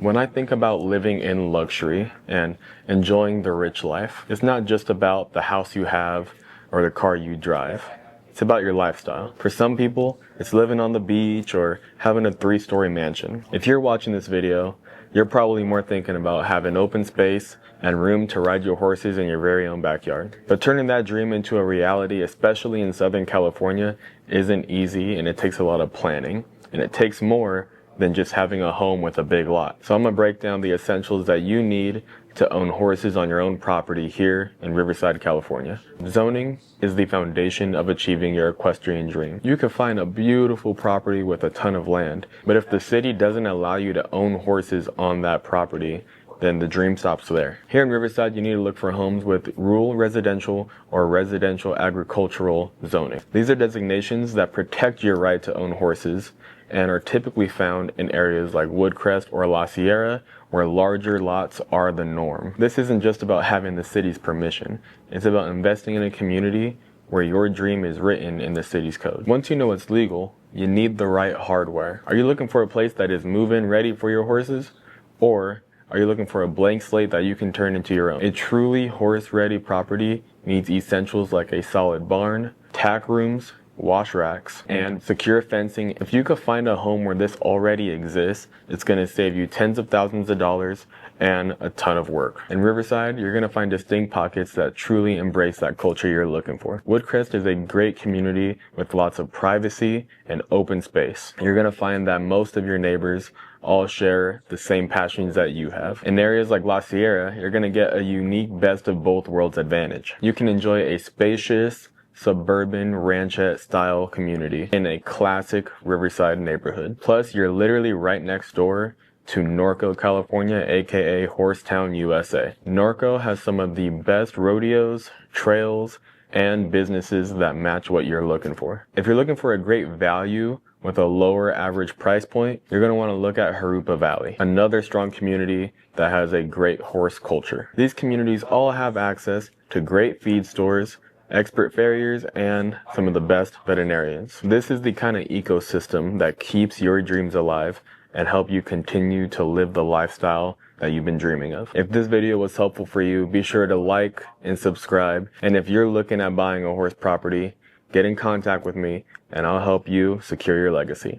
When I think about living in luxury and enjoying the rich life, it's not just about the house you have or the car you drive. It's about your lifestyle. For some people, it's living on the beach or having a 3-story mansion. If you're watching this video, you're probably more thinking about having open space and room to ride your horses in your very own backyard. But turning that dream into a reality, especially in Southern California, isn't easy, and it takes a lot of planning, and it takes more than just having a home with a big lot. So I'm gonna break down the essentials that you need to own horses on your own property here in Riverside, California. Zoning is the foundation of achieving your equestrian dream. You can find a beautiful property with a ton of land, but if the city doesn't allow you to own horses on that property, then the dream stops there. Here in Riverside, you need to look for homes with rural residential or residential agricultural zoning. These are designations that protect your right to own horses and are typically found in areas like Woodcrest or La Sierra, where larger lots are the norm. This isn't just about having the city's permission. It's about investing in a community where your dream is written in the city's code. Once you know it's legal, you need the right hardware. Are you looking for a place that is move-in ready for your horses? Or are you looking for a blank slate that you can turn into your own? A truly horse-ready property needs essentials like a solid barn, tack rooms, wash racks, and secure fencing. If you could find a home where this already exists, it's going to save you tens of thousands of dollars and a ton of work. In Riverside, you're going to find distinct pockets that truly embrace that culture you're looking for. Woodcrest is a great community with lots of privacy and open space. You're going to find that most of your neighbors all share the same passions that you have. In areas like La Sierra, you're going to get a unique best of both worlds advantage. You can enjoy a spacious, suburban ranchette style community in a classic Riverside neighborhood. Plus, you're literally right next door to Norco, California, aka Horsetown, USA. Norco has some of the best rodeos, trails, and businesses that match what you're looking for. If you're looking for a great value with a lower average price point, you're going to want to look at Jurupa Valley, another strong community that has a great horse culture. These communities all have access to great feed stores, expert farriers, and some of the best veterinarians. This is the kind of ecosystem that keeps your dreams alive and help you continue to live the lifestyle that you've been dreaming of. If this video was helpful for you, be sure to like and subscribe. And if you're looking at buying a horse property, get in contact with me and I'll help you secure your legacy.